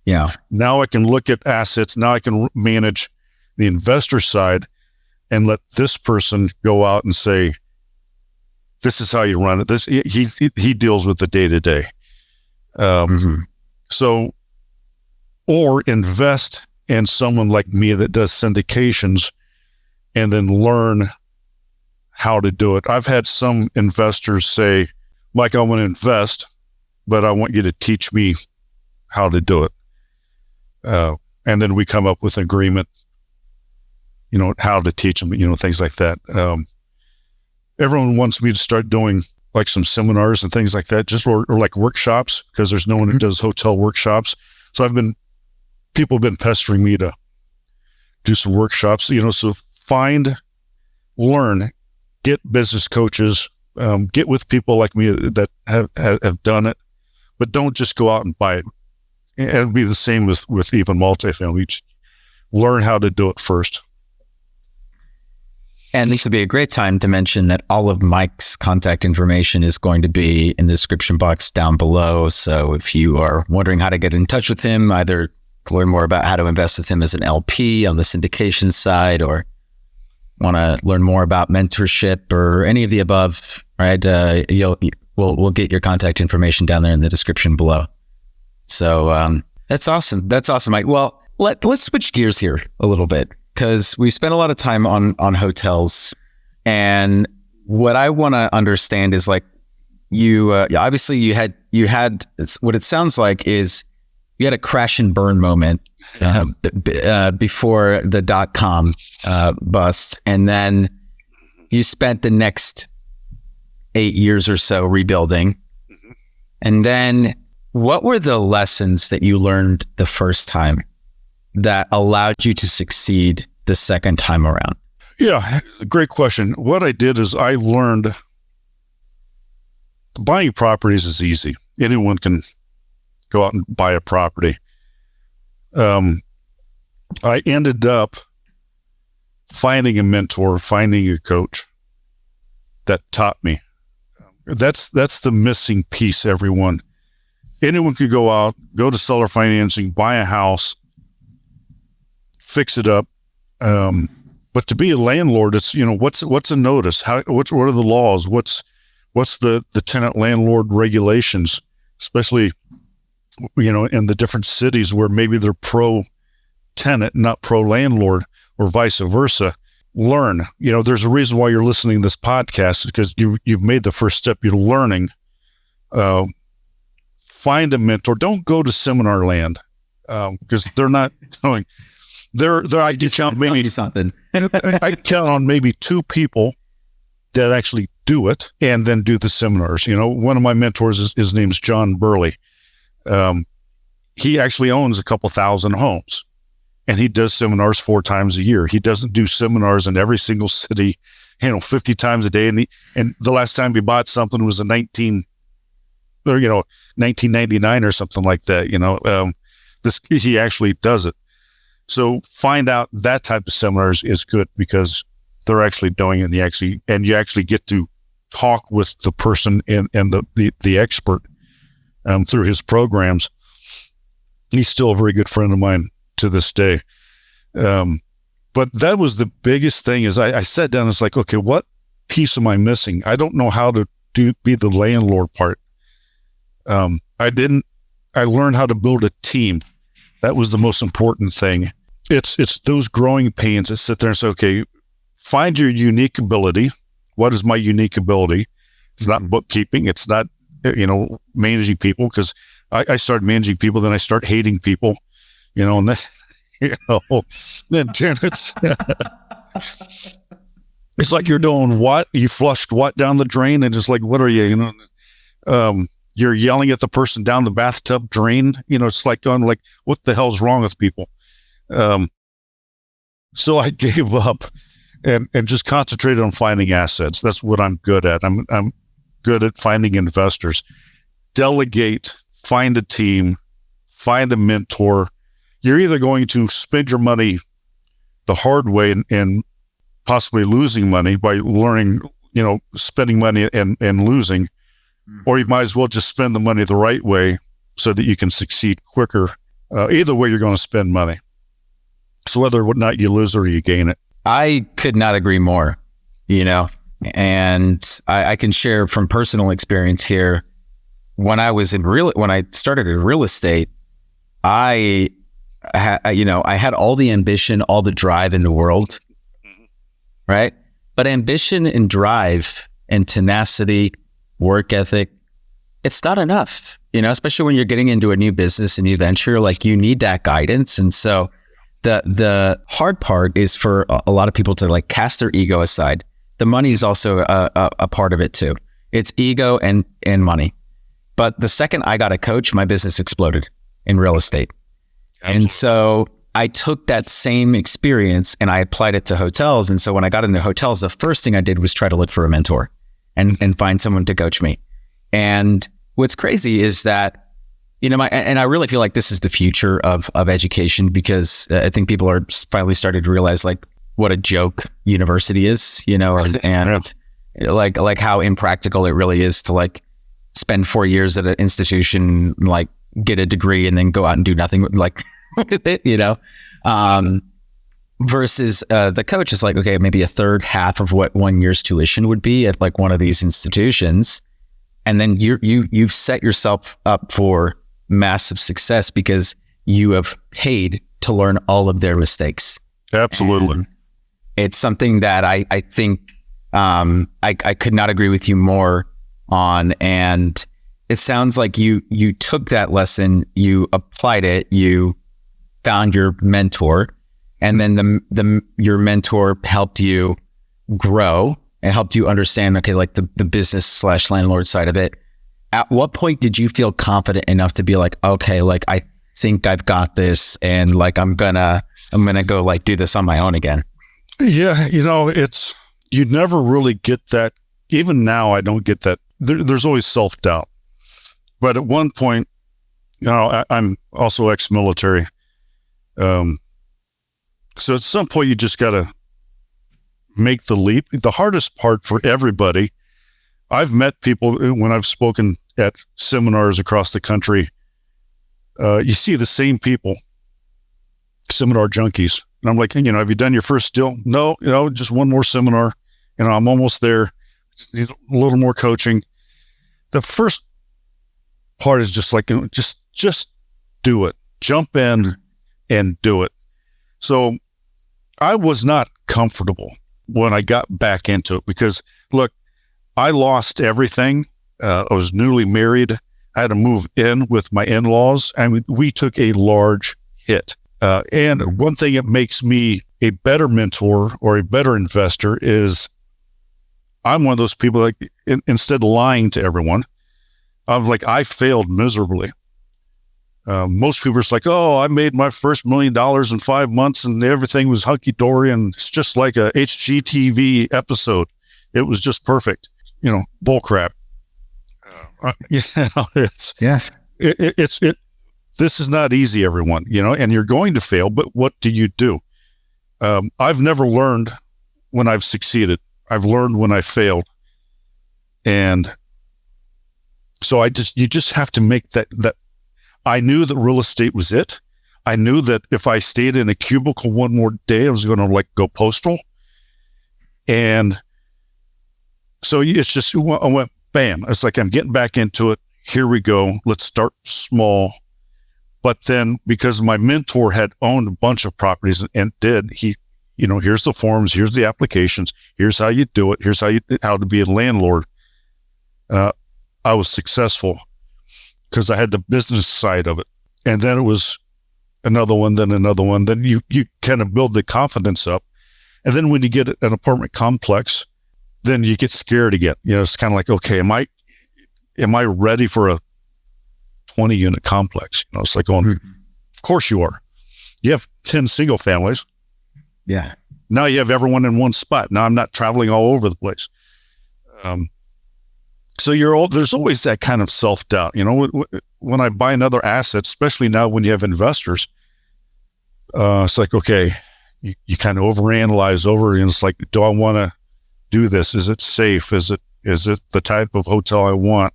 Yeah. Now I can look at assets. Now I can manage the investor side and let this person go out and say, this is how you run it. He deals with the day-to-day. So, or invest in someone like me that does syndications and then learn how to do it. I've had some investors say, Mike, I want to invest, but I want you to teach me how to do it. And then we come up with an agreement, how to teach them, things like that. Everyone wants me to start doing like some seminars and things like that, or like workshops, because there's no one who does hotel workshops. So people have been pestering me to do some workshops, so learn, get business coaches, get with people like me that have done it, but don't just go out and buy it. And it'll be the same with even multifamily. Learn how to do it first. And this would be a great time to mention that all of Mike's contact information is going to be in the description box down below. So if you are wondering how to get in touch with him, either learn more about how to invest with him as an LP on the syndication side, or want to learn more about mentorship or any of the above, right? We'll get your contact information down there in the description below. So that's awesome. That's awesome, Mike. Well, let's switch gears here a little bit, because we spent a lot of time on hotels, and what I want to understand is like obviously you had what it sounds like is you had a crash and burn moment before the .com bust, and then you spent the next 8 years or so rebuilding, and then what were the lessons that you learned the first time that allowed you to succeed the second time around? Yeah, great question. What I did is I learned buying properties is easy. Anyone can go out and buy a property. I ended up finding a mentor, finding a coach that taught me. That's the missing piece, everyone. Anyone could go out, go to seller financing, buy a house, fix it up. But to be a landlord, it's, what's a notice? What are the laws? What's the tenant landlord regulations, especially, in the different cities where maybe they're pro tenant, not pro landlord, or vice versa. Learn, there's a reason why you're listening to this podcast, because you've made the first step. You're learning. Find a mentor. Don't go to seminar land, because they're not going. I count maybe something. I count on maybe 2 people that actually do it and then do the seminars. One of my mentors, his name's John Burley. He actually owns a couple thousand homes, and he does seminars 4 times a year. He doesn't do seminars in every single city, 50 times a day. And the last time he bought something was in or, 1999 or something like that. He actually does it. So find out that type of seminars is good because they're actually doing it, and you actually get to talk with the person and the expert through his programs. He's still a very good friend of mine to this day. But that was the biggest thing is I sat down and was like, okay, what piece am I missing? I don't know how to be the landlord part. I learned how to build a team. That was the most important thing. It's those growing pains that sit there and say, okay, find your unique ability. What is my unique ability? It's not bookkeeping. It's not, managing people, because I started managing people, then I start hating people, and then, then it's, it's like you're doing what? You flushed what down the drain? And it's like, what are you, you're yelling at the person down the bathtub drain. It's like going like, what the hell's wrong with people? So I gave up and just concentrated on finding assets. That's what I'm good at. I'm good at finding investors. Delegate, find a team, find a mentor. You're either going to spend your money the hard way and possibly losing money by learning, spending money and losing, or you might as well just spend the money the right way so that you can succeed quicker. Either way, you're going to spend money. So whether or not you lose or you gain it. I could not agree more, and I can share from personal experience here. When I started in real estate, I had all the ambition, all the drive in the world, right? But ambition and drive and tenacity, work ethic, it's not enough, especially when you're getting into a new business, a new venture, like you need that guidance. And so the hard part is for a lot of people to like cast their ego aside. The money is also a part of it too. It's ego and money. But the second I got a coach, my business exploded in real estate. Absolutely. And so I took that same experience and I applied it to hotels. And so when I got into hotels, the first thing I did was try to look for a mentor and find someone to coach me. And what's crazy is that, and I really feel like this is the future of education, because I think people are finally starting to realize like what a joke university is, and like how impractical it really is to like spend 4 years at an institution, like get a degree and then go out and do nothing like with it, versus the coach is like, okay, maybe a third, half of what 1 year's tuition would be at like one of these institutions. And then you've set yourself up for massive success because you have paid to learn all of their mistakes. Absolutely. And it's something that I think I could not agree with you more on. And it sounds like you took that lesson, you applied it, you found your mentor, and then your mentor helped you grow and helped you understand, okay, like the business / landlord side of it. At what point did you feel confident enough to be like, okay, like I think I've got this, and like I'm gonna go like do this on my own again? Yeah, you never really get that. Even now, I don't get that. There's always self-doubt. But at one point, I'm also ex-military. So at some point, you just got to make the leap. The hardest part for everybody, I've met people when I've spoken at seminars across the country. You see the same people, seminar junkies. And I'm like, have you done your first deal? No, just one more seminar. I'm almost there. Just need a little more coaching. The first part is just like, just do it. Jump in and do it. So I was not comfortable when I got back into it because, look, I lost everything. I was newly married. I had to move in with my in-laws, and we took a large hit. And one thing that makes me a better mentor or a better investor is I'm one of those people that instead of lying to everyone, I'm like, I failed miserably. Most people are just like, oh, I made my first $1 million in 5 months and everything was hunky-dory and it's just like a HGTV episode. It was just perfect. Bull crap. It's Yeah. This is not easy, everyone, and you're going to fail, but what do you do? I've never learned when I've succeeded. I've learned when I failed. And so you just have to make that I knew that real estate was it. I knew that if I stayed in a cubicle one more day, I was going to go postal. And so it's just, I went, bam. It's like, I'm getting back into it. Here we go. Let's start small. But then because my mentor had owned a bunch of properties and here's the forms, here's the applications, here's how you do it, here's how to be a landlord. I was successful because I had the business side of it. And then it was another one, then another one. Then you kind of build the confidence up. And then when you get an apartment complex, then you get scared again. It's kind of like, okay, am I ready for a 20 unit complex? It's like going, of course you are. You have 10 single families. Yeah. Now you have everyone in one spot. Now I'm not traveling all over the place. So there's always that kind of self-doubt. When I buy another asset, especially now when you have investors, it's like, okay, you kind of overanalyze and it's like, do I want to do this? Is it safe? Is it the type of hotel I want?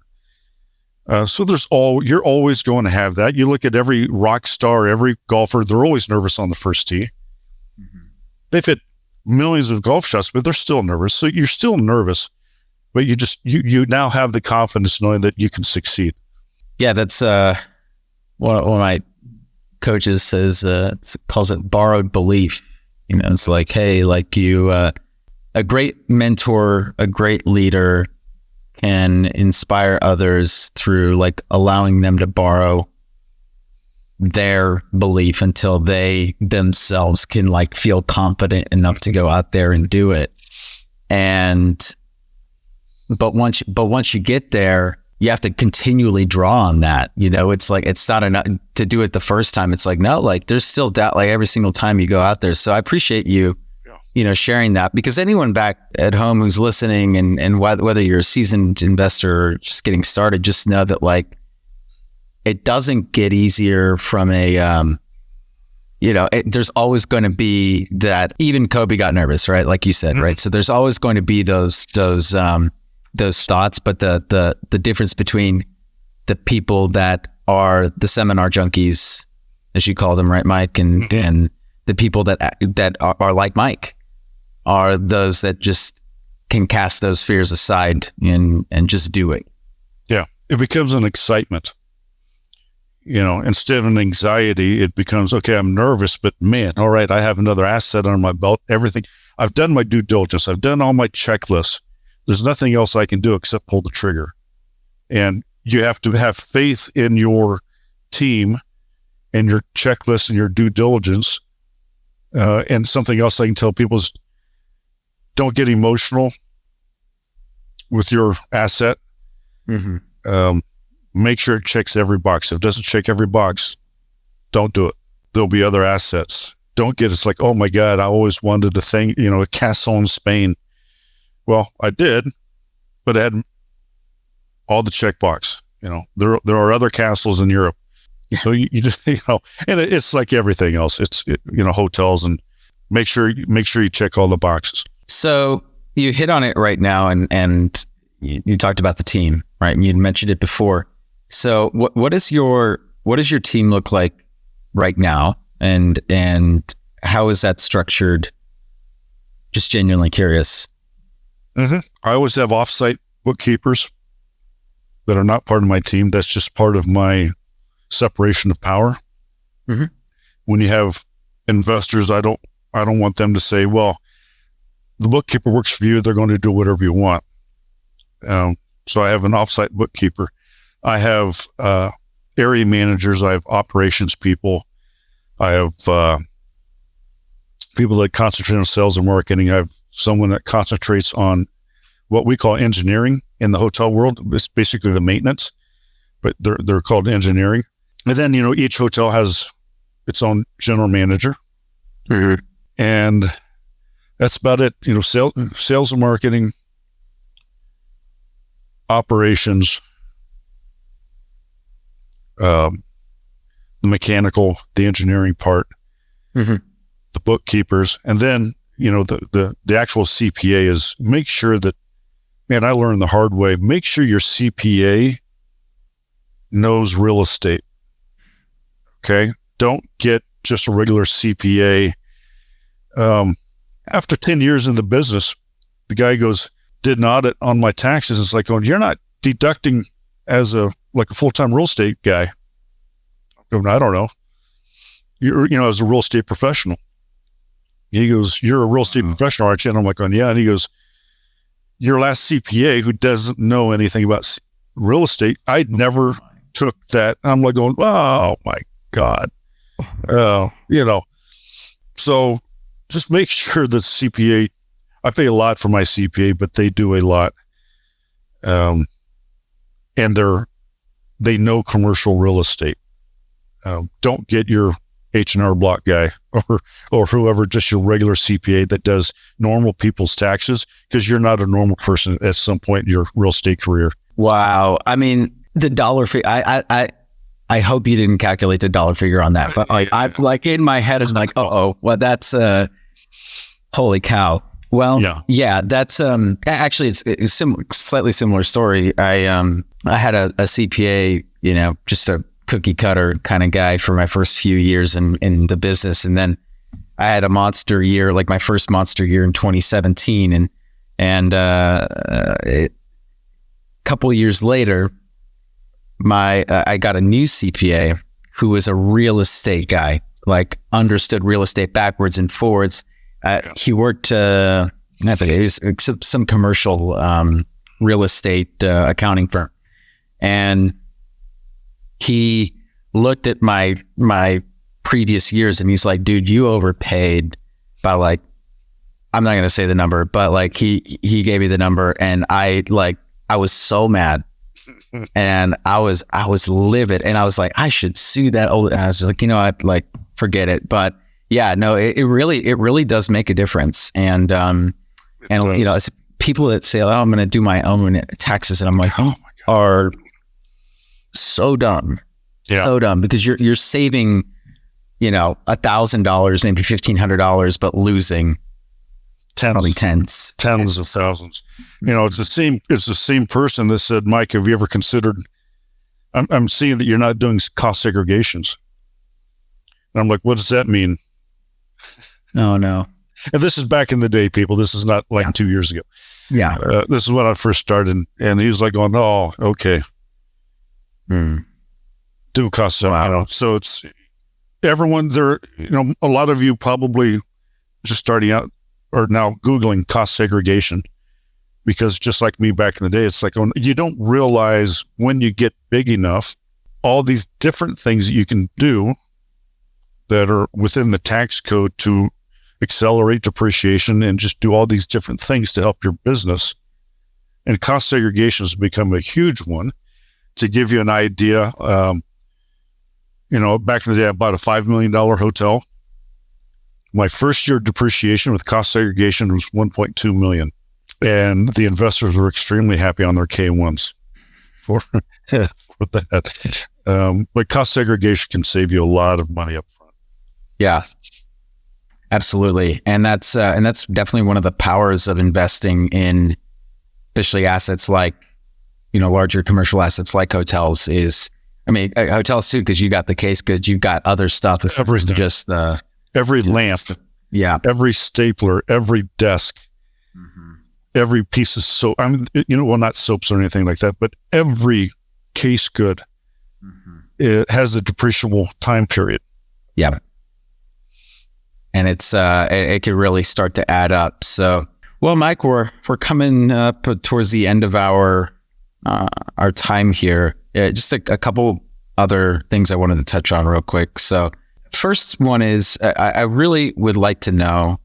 So you're always going to have that. You look at every rock star, every golfer, they're always nervous on the first tee. Mm-hmm. They've hit millions of golf shots, but they're still nervous. So you're still nervous, but you now have the confidence knowing that you can succeed. Yeah, that's one of my coaches calls it borrowed belief. It's like, hey, a great mentor, a great leader can inspire others through allowing them to borrow their belief until they themselves can feel confident enough to go out there and do it. But once you get there, you have to continually draw on that. It's like, it's not enough to do it the first time. It's like, no, there's still doubt every single time you go out there. So I appreciate you, sharing that, because anyone back at home who's listening and whether you're a seasoned investor or just getting started, just know that it doesn't get easier from there's always going to be that. Even Kobe got nervous, right? Like you said, right? So there's always going to be those thoughts, but the difference between the people that are the seminar junkies, as you call them, right, Mike, and the people that are like Mike, are those that just can cast those fears aside and just do it. Yeah, it becomes an excitement. Instead of an anxiety, it becomes, okay, I'm nervous, but man, all right, I have another asset under my belt. Everything, I've done my due diligence. I've done all my checklists. There's nothing else I can do except pull the trigger. And you have to have faith in your team and your checklist and your due diligence. And something else I can tell people is, don't get emotional with your asset. Mm-hmm. Make sure it checks every box. If it doesn't check every box, don't do it. There'll be other assets. Don't get, it's like, oh my God, I always wanted a thing, a castle in Spain. Well, I did, but it had all the checkbox. There are other castles in Europe. So you just, and it's like everything else. It's, hotels, and make sure you check all the boxes. So you hit on it right now, and you talked about the team, right? And you mentioned it before. So what does your team look like right now, and how is that structured? Just genuinely curious. Mm-hmm. I always have offsite bookkeepers that are not part of my team. That's just part of my separation of power. Mm-hmm. When you have investors, I don't want them to say, well, the bookkeeper works for you, they're going to do whatever you want. So I have an offsite bookkeeper. I have area managers. I have operations people. I have people that concentrate on sales and marketing. I have someone that concentrates on what we call engineering in the hotel world. It's basically the maintenance, but they're called engineering. And then, each hotel has its own general manager. Mm-hmm. And that's about it. Sales and marketing, operations, the mechanical, the engineering part, the bookkeepers, and then, the actual CPA is make sure that, man, I learned the hard way. Make sure your CPA knows real estate. Okay. Don't get just a regular CPA. After 10 years in the business, the guy did an audit on my taxes. It's like, you're not deducting as a full-time real estate guy. I don't know. You're, as a real estate professional. He goes, you're a real estate professional, aren't you? And I'm like, yeah. And he goes, your last CPA who doesn't know anything about real estate, I never took that. I'm like going, oh my God. So just make sure that CPA, I pay a lot for my CPA, but they do a lot. And they know commercial real estate. Don't get your H&R Block guy or whoever, just your regular CPA that does normal people's taxes, because you're not a normal person at some point in your real estate career. Wow. I mean, the dollar figure, I hope you didn't calculate the dollar figure on that, but I in my head is like, well, that's holy cow. Well, yeah, that's actually it's slightly similar story. I had a CPA, just a cookie cutter kind of guy for my first few years in the business, and then I had a monster year, like my first monster year in 2017, and a couple of years later, I got a new CPA who was a real estate guy, like understood real estate backwards and forwards. He worked, it was some commercial real estate accounting firm, and he looked at my previous years and he's like, dude, you overpaid by I'm not going to say the number, but he gave me the number, and I was so mad. And I was livid, and I was like, I should sue that old. And I was like, I'd forget it. But yeah, no, it really does make a difference. And it's people that say, I'm going to do my own taxes, and I'm like, oh my God, are so dumb, so dumb, because you're saving, $1,000, maybe $1,500, but losing tens of thousands. It's the same person that said, Mike, have you ever considered, I'm seeing that you're not doing cost segregations. And I'm like, what does that mean? No. And this is back in the day, people. This is not 2 years ago. Yeah. This is when I first started, and he was like, oh, okay. Do cost segregation. So it's everyone there, a lot of you probably just starting out or now Googling cost segregation, because just like me back in the day, it's like, you don't realize when you get big enough, all these different things that you can do that are within the tax code to accelerate depreciation and just do all these different things to help your business. And cost segregation has become a huge one. To give you an idea, back in the day, I bought a $5 million hotel. My first year depreciation with cost segregation was $1.2 million. And the investors were extremely happy on their K1s for that. But cost segregation can save you a lot of money up front. Yeah, absolutely. And that's definitely one of the powers of investing in, especially assets like, larger commercial assets like hotels is, hotels too, because you got the case goods, you've got other stuff. Everything. Just every lamp, every stapler, every desk, every piece of soap. Not soaps or anything like that, but every case good, it has a depreciable time period. Yeah. And it's it could really start to add up. So, well, Mike, we're coming up towards the end of our time here. Just a couple other things I wanted to touch on real quick. So, first one is I really would like to know,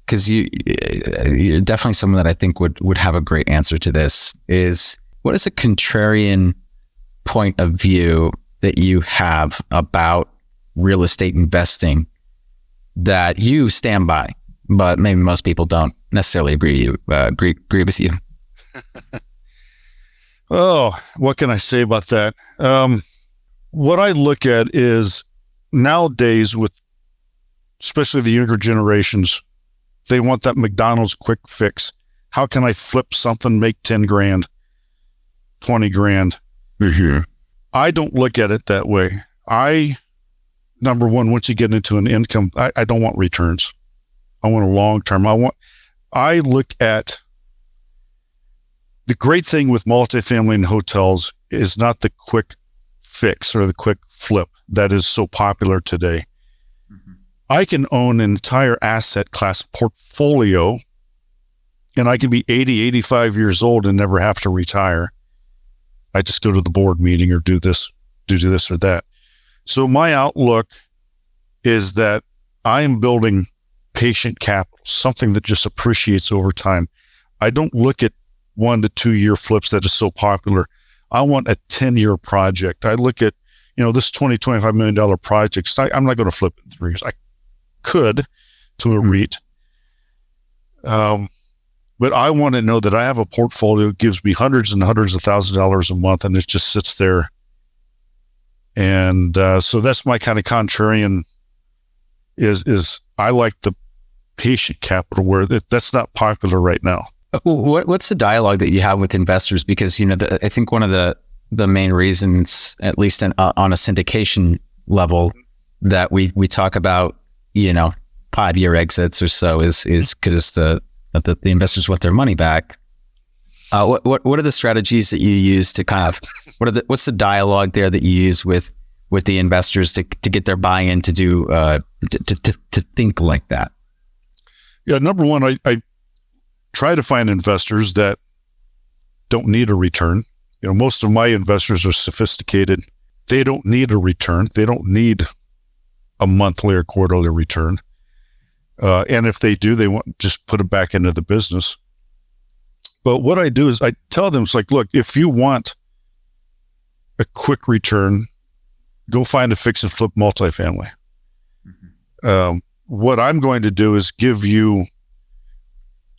because you're definitely someone that I think would have a great answer to this, is what is a contrarian point of view that you have about real estate investing that you stand by, but maybe most people don't necessarily agree with you? Oh, what can I say about that? what I look at is nowadays with especially the younger generations, they want that McDonald's quick fix. How can I flip something, make 10 grand, 20 grand? Mm-hmm. I don't look at it that way. Number one, once you get into an income, I don't want returns. I want a long term. I look at the great thing with multifamily and hotels is not the quick fix or the quick flip that is so popular today. Mm-hmm. I can own an entire asset class portfolio and I can be 80, 85 years old and never have to retire. I just go to the board meeting or do this or that. So my outlook is that I am building patient capital, something that just appreciates over time. I don't look at 1 to 2 year flips that is so popular. I want a 10-year project. I look at, this $20, $25 million project. I'm not going to flip it in 3 years. I could to a REIT. But I want to know that I have a portfolio that gives me hundreds and hundreds of thousands of dollars a month, and it just sits there. And so that's my kind of contrarian is I like the patient capital where that's not popular right now. What's the dialogue that you have with investors? Because, I think one of the main reasons, at least on a syndication level, that we talk about, 5-year exits or so is because the investors want their money back. What are the strategies that you use to kind of, what's the dialogue there that you use with the investors to get their buy-in to do, to think like that? Yeah. Number one, I try to find investors that don't need a return. Most of my investors are sophisticated. They don't need a return. They don't need a monthly or quarterly return. And if they do, they want just put it back into the business. But what I do is I tell them, it's like, look, if you want a quick return, go find a fix and flip multifamily. Mm-hmm. What I'm going to do is give you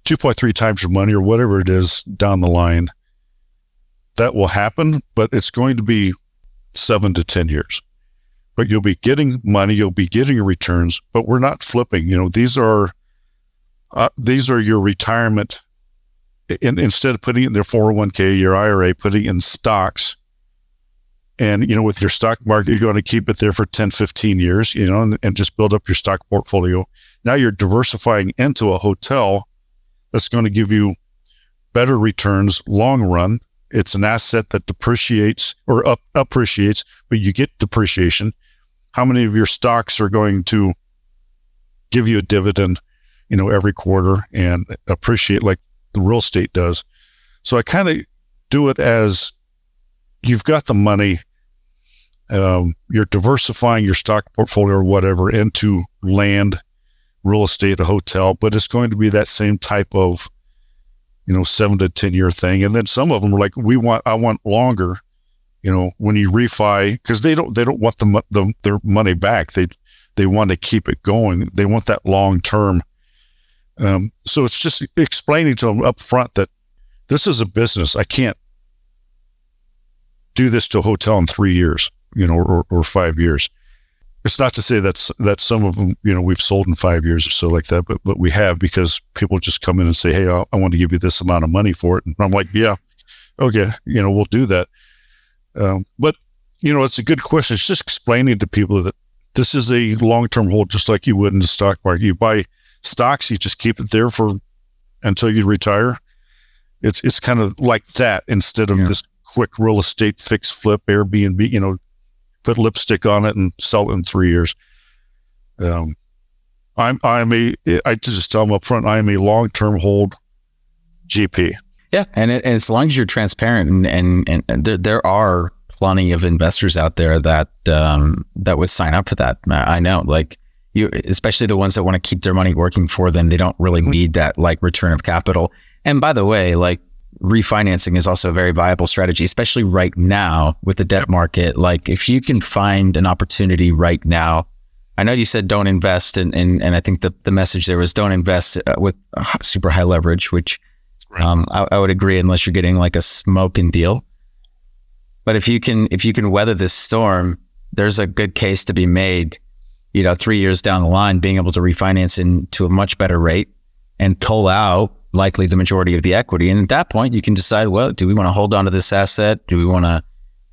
2.3 times your money or whatever it is down the line. That will happen, but it's going to be 7 to 10 years. But you'll be getting money, you'll be getting returns, but we're not flipping. These are your retirement. Instead of putting it in their 401k, your IRA, putting in stocks. And, with your stock market, you're going to keep it there for 10, 15 years, and just build up your stock portfolio. Now you're diversifying into a hotel that's going to give you better returns long run. It's an asset that depreciates or appreciates, but you get depreciation. How many of your stocks are going to give you a dividend, every quarter and appreciate like the real estate does? So I kind of do it as you've got the money, you're diversifying your stock portfolio or whatever into land, real estate, a hotel, but it's going to be that same type of 7 to 10 year thing. And then some of them are like, I want longer, when you refi, because they don't want their money back. They want to keep it going. They want that long term. So it's just explaining to them up front that this is a business. I can't do this to a hotel in 3 years, or 5 years. It's not to say that some of them, we've sold in 5 years or so like that, but we have, because people just come in and say, hey, I want to give you this amount of money for it. And I'm like, yeah, okay, we'll do that. But, it's a good question. It's just explaining to people that this is a long-term hold, just like you would in the stock market. You buy stocks, you just keep it there until you retire. It's kind of like that instead of this quick real estate fix flip Airbnb, put lipstick on it and sell it in 3 years. I just tell them up front, I am a long-term hold GP. Yeah. And as long as you're transparent and there are plenty of investors out there that would sign up for that. I know, like you, especially the ones that want to keep their money working for them. They don't really need that like return of capital. And by the way, like refinancing is also a very viable strategy, especially right now with the debt market. Like if you can find an opportunity right now, I know you said don't invest and I think the message there was don't invest with super high leverage, which I would agree unless you're getting like a smoking deal. But if you can weather this storm there's a good case to be made, 3 years down the line, being able to refinance into a much better rate and pull out likely the majority of the equity. And at that point, you can decide, well, do we want to hold on to this asset? Do we want to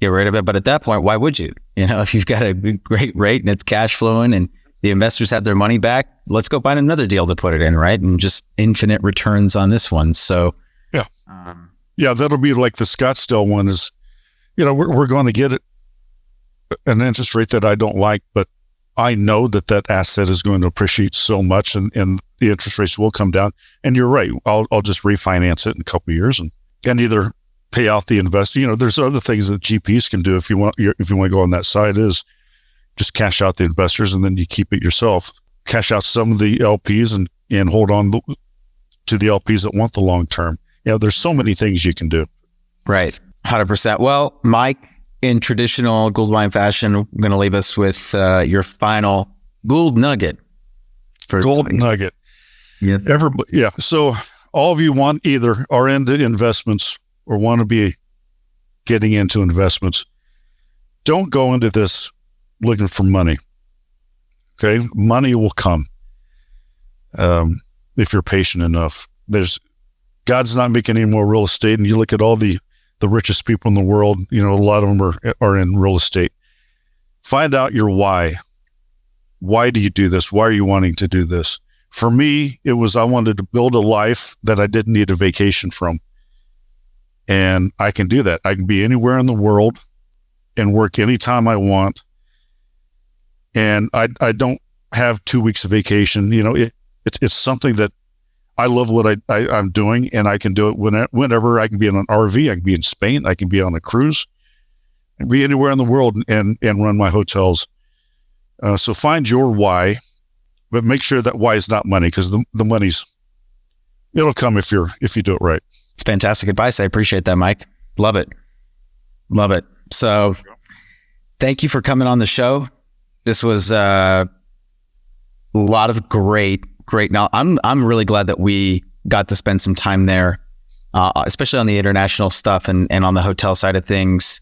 get rid of it? But at that point, why would you? If you've got a great rate and it's cash flowing and the investors have their money back, let's go find another deal to put it in, right? And just infinite returns on this one. So yeah, that'll be like the Scottsdale one is, we're going to get an interest rate that I don't like, but I know that asset is going to appreciate so much and the interest rates will come down. And you're right. I'll just refinance it in a couple of years and either pay out the investor. There's other things that GPs can do if you want to go on that side is just cash out the investors and then you keep it yourself. Cash out some of the LPs and hold on to the LPs that want the long term. There's so many things you can do. Right. 100%. Well, Mike, in traditional Gould Mine fashion, I'm going to leave us with your final Gould nugget. Gould nugget. Yes. So all of you are into investments or want to be getting into investments. Don't go into this looking for money. Okay. Money will come. If you're patient enough. God's not making any more real estate. And you look at all the richest people in the world, a lot of them are in real estate. Find out your why. Why do you do this? Why are you wanting to do this? For me, it was, I wanted to build a life that I didn't need a vacation from. And I can do that. I can be anywhere in the world and work anytime I want. And I don't have 2 weeks of vacation. It's something that I love what I'm doing, and I can do it whenever. I can be in an RV, I can be in Spain, I can be on a cruise, and be anywhere in the world and run my hotels. So find your why, but make sure that why is not money, because the money's, it'll come if you do it right. It's fantastic advice. I appreciate that, Mike. Love it. Love it. So thank you for coming on the show. This was a lot of great. Now, I'm really glad that we got to spend some time there, especially on the international stuff and on the hotel side of things.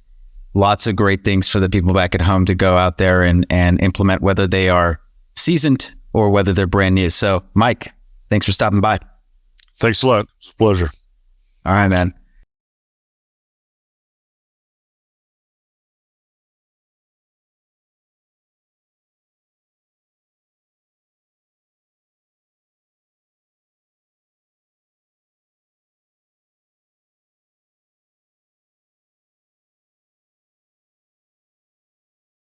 Lots of great things for the people back at home to go out there and implement, whether they are seasoned or whether they're brand new. So, Mike, thanks for stopping by. Thanks a lot. It's a pleasure. All right, man.